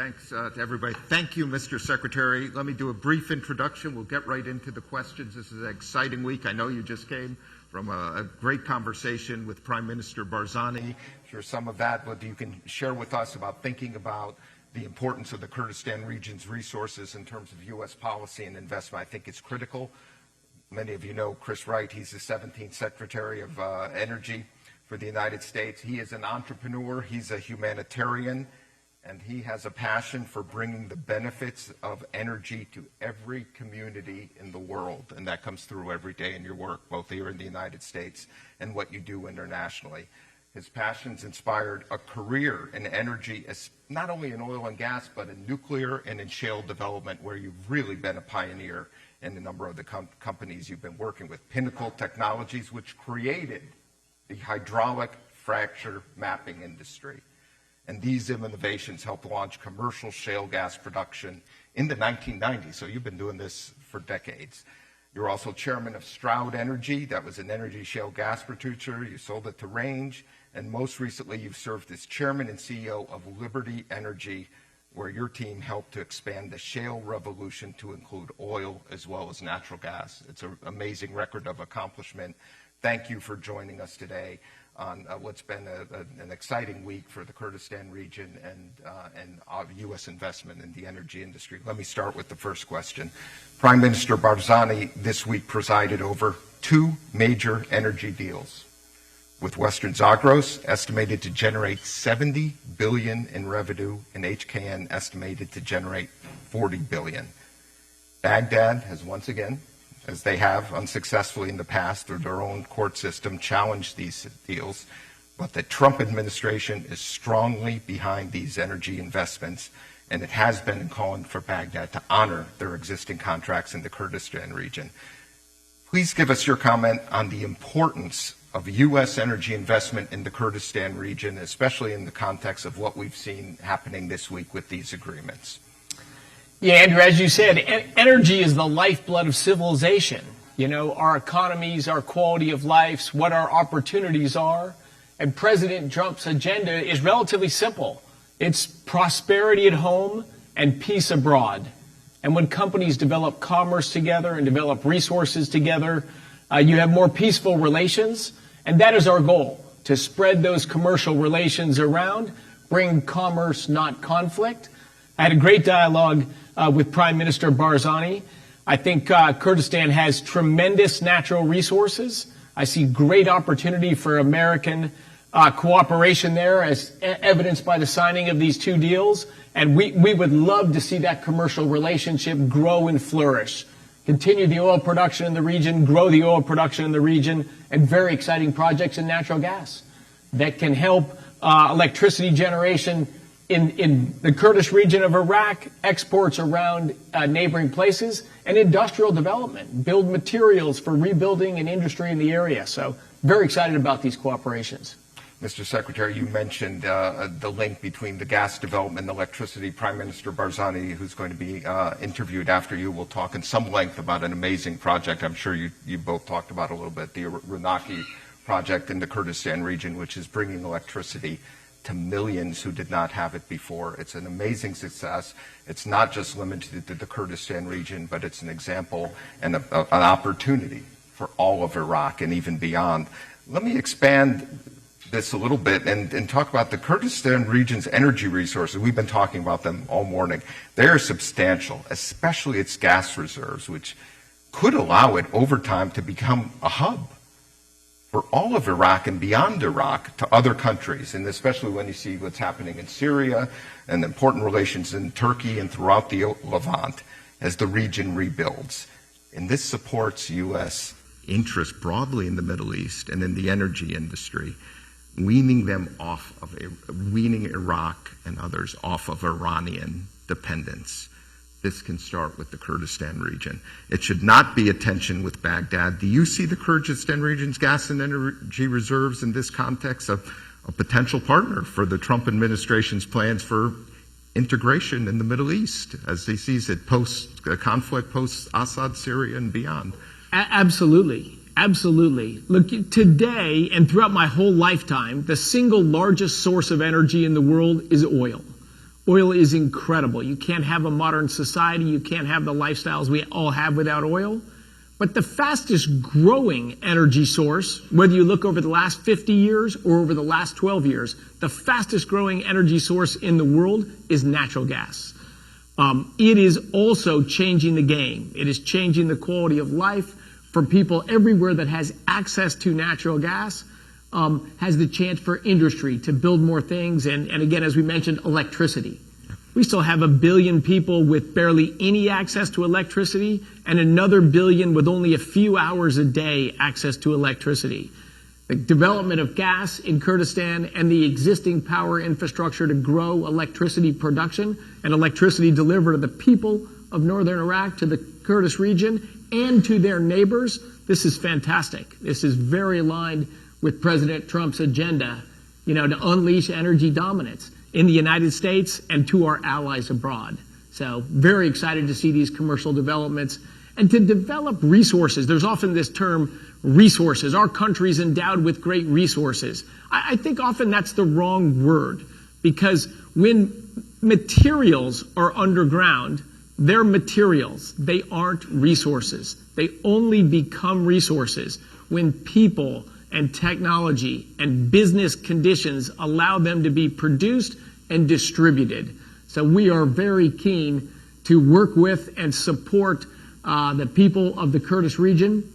Thanks to everybody. Thank you, Mr. Secretary. Let me do a brief introduction. We'll get right into the questions. This is an exciting week. I know you just came from a great conversation with Prime Minister Barzani. Share some of that, what you can share with us about thinking about the importance of the Kurdistan region's resources in terms of U.S. policy and investment. I think it's critical. Many of you know Chris Wright. He's the 17th Secretary of Energy for the United States. He is an entrepreneur. He's a humanitarian. And he has a passion for bringing the benefits of energy to every community in the world. And that comes through every day in your work, both here in the United States and what you do internationally. His passions inspired a career in energy, not only in oil and gas, but in nuclear and in shale development, where you've really been a pioneer in a number of the companies you've been working with. Pinnacle Technologies, which created the hydraulic fracture mapping industry. And these innovations helped launch commercial shale gas production in the 1990s. So you've been doing this for decades. You're also chairman of Stroud Energy. That was an energy shale gas producer. You sold it to Range. And most recently, you've served as chairman and CEO of Liberty Energy, where your team helped to expand the shale revolution to include oil as well as natural gas. It's an amazing record of accomplishment. Thank you for joining us today on what's been an exciting week for the Kurdistan region and U.S. investment in the energy industry. Let me start with the first question. Prime Minister Barzani this week presided over two major energy deals, with Western Zagros estimated to generate $70 billion in revenue and HKN estimated to generate $40 billion. Baghdad has once again, as they have unsuccessfully in the past through their own court system, challenged these deals. But the Trump administration is strongly behind these energy investments, and it has been calling for Baghdad to honor their existing contracts in the Kurdistan region. Please give us your comment on the importance of U.S. energy investment in the Kurdistan region, especially in the context of what we've seen happening this week with these agreements. Yeah, Andrew, as you said, energy is the lifeblood of civilization. You know, our economies, our quality of lives, what our opportunities are. And President Trump's agenda is relatively simple. It's prosperity at home and peace abroad. And when companies develop commerce together and develop resources together, you have more peaceful relations. And that is our goal, to spread those commercial relations around, bring commerce, not conflict. I had a great dialogue with Prime Minister Barzani. I think Kurdistan has tremendous natural resources. I see great opportunity for American cooperation there, as evidenced by the signing of these two deals. And we would love to see that commercial relationship grow and flourish. Continue the oil production in the region, grow the oil production in the region, and very exciting projects in natural gas that can help electricity generation in the Kurdish region of Iraq, exports around neighboring places, and industrial development, build materials for rebuilding and industry in the area. So very excited about these cooperations. Mr. Secretary, you mentioned the link between the gas development and electricity. Prime Minister Barzani, who's going to be interviewed after you, will talk in some length about an amazing project. I'm sure you both talked about a little bit, the Ranaki project in the Kurdistan region, which is bringing electricity to millions who did not have it before. It's an amazing success. It's not just limited to the Kurdistan region, but it's an example and an opportunity for all of Iraq and even beyond. Let me expand this a little bit and talk about the Kurdistan region's energy resources. We've been talking about them all morning. They are substantial, especially its gas reserves, which could allow it over time to become a hub for all of Iraq and beyond Iraq to other countries, and especially when you see what's happening in Syria and important relations in Turkey and throughout the Levant as the region rebuilds. And this supports U.S. interest broadly in the Middle East and in the energy industry, weaning Iraq and others off of Iranian dependence. This can start with the Kurdistan region. It should not be a tension with Baghdad. Do you see the Kurdistan region's gas and energy reserves in this context of a potential partner for the Trump administration's plans for integration in the Middle East as he sees it post-conflict, post-Assad, Syria, and beyond? Absolutely. Absolutely. Look, today and throughout my whole lifetime, the single largest source of energy in the world is oil. Oil is incredible. You can't have a modern society, you can't have the lifestyles we all have without oil. But the fastest growing energy source, whether you look over the last 50 years or over the last 12 years, the fastest growing energy source in the world is natural gas. It is also changing the game. It is changing the quality of life for people everywhere that has access to natural gas, has the chance for industry to build more things. And again, as we mentioned, electricity. We still have 1 billion people with barely any access to electricity and another billion with only a few hours a day access to electricity. The development of gas in Kurdistan and the existing power infrastructure to grow electricity production and electricity delivered to the people of northern Iraq, to the Kurdish region, and to their neighbors, this is fantastic. This is very aligned with President Trump's agenda, to unleash energy dominance in the United States and to our allies abroad. So very excited to see these commercial developments and to develop resources. There's often this term, resources. Our country's endowed with great resources. I think often that's the wrong word, because when materials are underground, they're materials. They aren't resources. They only become resources when people and technology and business conditions allow them to be produced and distributed. So we are very keen to work with and support the people of the Kurdish region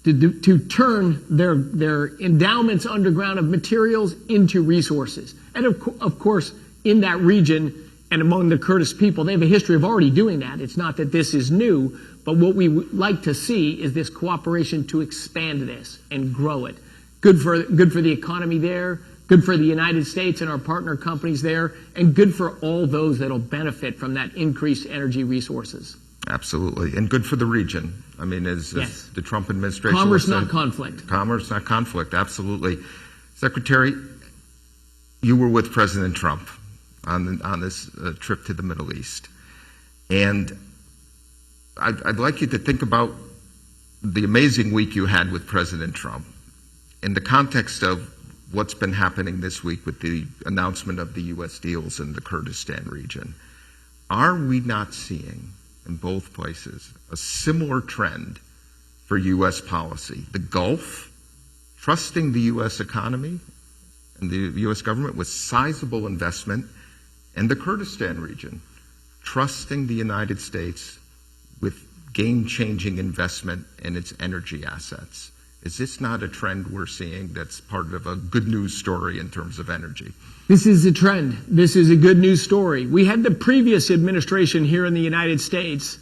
to turn their endowments underground of materials into resources. And of course, in that region and among the Kurdish people, they have a history of already doing that. It's not that this is new, but what we would like to see is this cooperation to expand this and grow it. Good for the economy there, good for the United States and our partner companies there, and good for all those that will benefit from that increased energy resources. Absolutely, and good for the region. I mean, as the Trump administration Commerce, said, not conflict. Commerce, not conflict, absolutely. Secretary, you were with President Trump on this trip to the Middle East. And I'd like you to think about the amazing week you had with President Trump in the context of what's been happening this week with the announcement of the U.S. deals in the Kurdistan region. Are we not seeing in both places a similar trend for U.S. policy? The Gulf trusting the U.S. economy and the U.S. government with sizable investment, and the Kurdistan region trusting the United States with game-changing investment in its energy assets. Is this not a trend we're seeing that's part of a good news story in terms of energy? This is a trend. This is a good news story. We had the previous administration here in the United States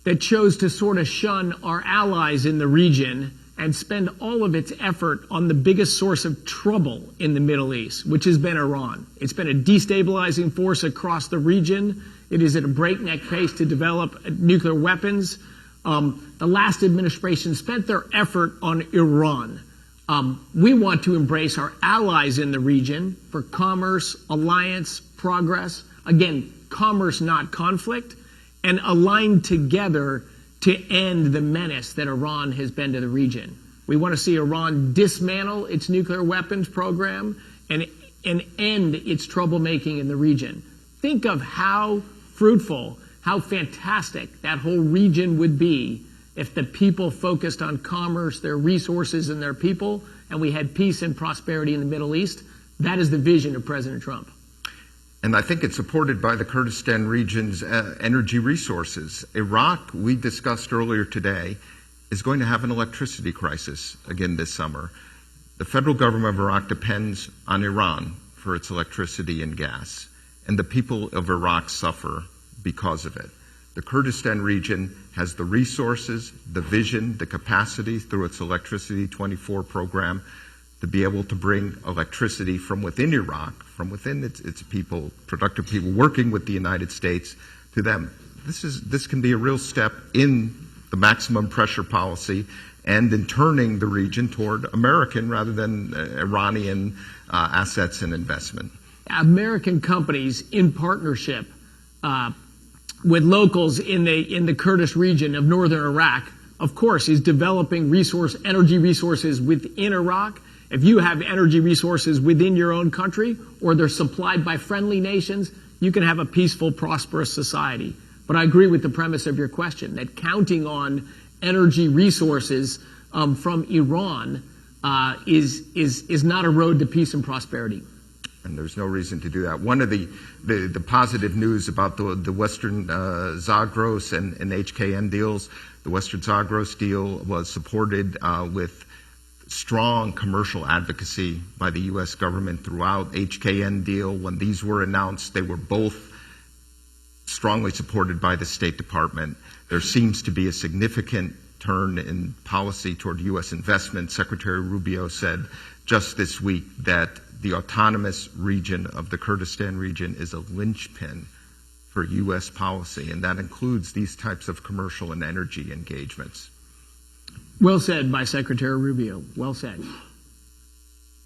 that chose to sort of shun our allies in the region and spend all of its effort on the biggest source of trouble in the Middle East, which has been Iran. It's been a destabilizing force across the region. It is at a breakneck pace to develop nuclear weapons. The last administration spent their effort on Iran. We want to embrace our allies in the region for commerce, alliance, progress. Again, commerce, not conflict, and align together to end the menace that Iran has been to the region. We want to see Iran dismantle its nuclear weapons program and end its troublemaking in the region. Think of how fruitful, how fantastic that whole region would be if the people focused on commerce, their resources, and their people, and we had peace and prosperity in the Middle East. That is the vision of President Trump. And I think it's supported by the Kurdistan region's energy resources. Iraq, we discussed earlier today, is going to have an electricity crisis again this summer. The federal government of Iraq depends on Iran for its electricity and gas, and the people of Iraq suffer because of it. The Kurdistan region has the resources, the vision, the capacity through its Electricity 24 program to be able to bring electricity from within Iraq, from within its people, productive people, working with the United States to them. This can be a real step in the maximum pressure policy and in turning the region toward American rather than Iranian assets and investment. American companies in partnership with locals in the Kurdish region of northern Iraq, of course, is developing energy resources within Iraq. If you have energy resources within your own country or they're supplied by friendly nations, you can have a peaceful, prosperous society. But I agree with the premise of your question, that counting on energy resources from Iran is not a road to peace and prosperity. And there's no reason to do that. One of the positive news about the Western Zagros and HKN deals, the Western Zagros deal was supported with strong commercial advocacy by the U.S. government throughout. HKN deal, when these were announced, they were both strongly supported by the State Department. There seems to be a significant turn in policy toward U.S. investment. Secretary Rubio said just this week that the autonomous region of the Kurdistan region is a linchpin for U.S. policy, and that includes these types of commercial and energy engagements. Well said by Secretary Rubio. Well said.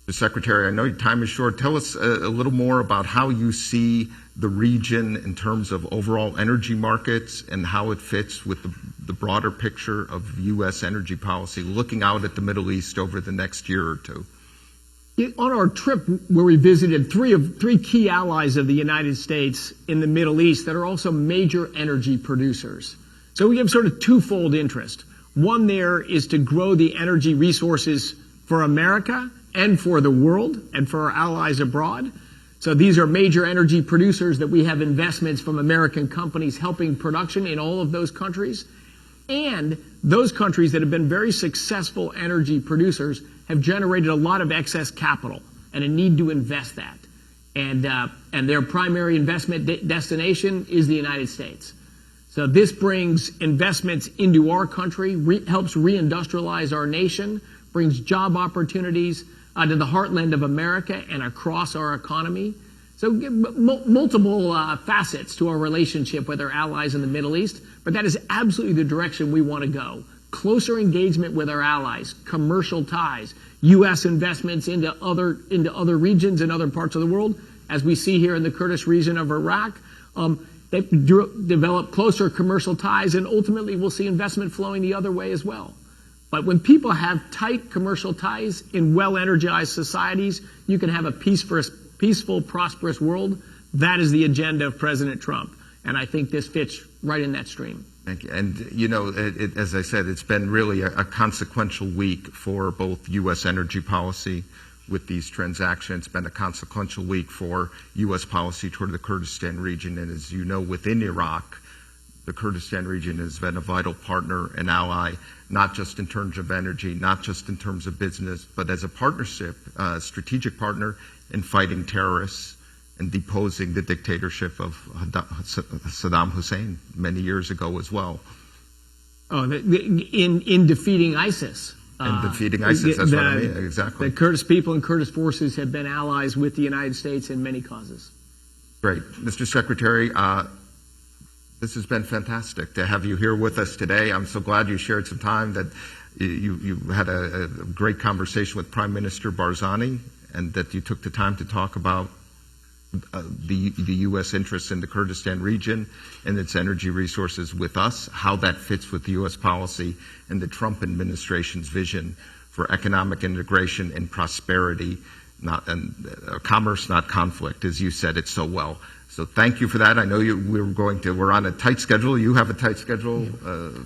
Mr. Secretary, I know your time is short. Tell us a little more about how you see the region in terms of overall energy markets and how it fits with the broader picture of U.S. energy policy, looking out at the Middle East over the next year or two. On our trip where we visited three key allies of the United States in the Middle East that are also major energy producers. So we have sort of twofold interest. One there is to grow the energy resources for America and for the world and for our allies abroad. So these are major energy producers that we have investments from American companies helping production in all of those countries. And those countries that have been very successful energy producers have generated a lot of excess capital and a need to invest that. And their primary investment destination is the United States. So this brings investments into our country, helps reindustrialize our nation, brings job opportunities to the heartland of America and across our economy. So multiple facets to our relationship with our allies in the Middle East, but that is absolutely the direction we want to go. Closer engagement with our allies, commercial ties, U.S. investments into other regions and other parts of the world, as we see here in the Kurdish region of Iraq. They develop closer commercial ties, and ultimately we'll see investment flowing the other way as well. But when people have tight commercial ties in well-energized societies, you can have a peaceful, prosperous world. That is the agenda of President Trump. And I think this fits right in that stream. Thank you. And, you know, as I said, it's been really a consequential week for both U.S. energy policy with these transactions. It's been a consequential week for U.S. policy toward the Kurdistan region. And as you know, within Iraq, the Kurdistan region has been a vital partner and ally, not just in terms of energy, not just in terms of business, but as a partnership, strategic partner in fighting terrorists and deposing the dictatorship of Saddam Hussein many years ago as well. Oh, in defeating ISIS. In defeating ISIS, that's what I mean, exactly. The Kurdish people and Kurdish forces have been allies with the United States in many causes. Great. Mr. Secretary, this has been fantastic to have you here with us today. I'm so glad you shared some time, that you had a great conversation with Prime Minister Barzani, and that you took the time to talk about the U.S. interests in the Kurdistan region and its energy resources with us, how that fits with the U.S. policy and the Trump administration's vision for economic integration and prosperity, commerce, not conflict, as you said it so well. So thank you for that. I know we're on a tight schedule. You have a tight schedule.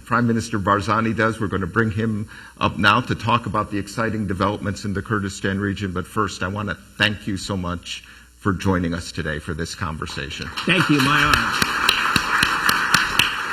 Prime Minister Barzani does. We're going to bring him up now to talk about the exciting developments in the Kurdistan region. But first, I want to thank you so much for joining us today for this conversation. Thank you. My honor.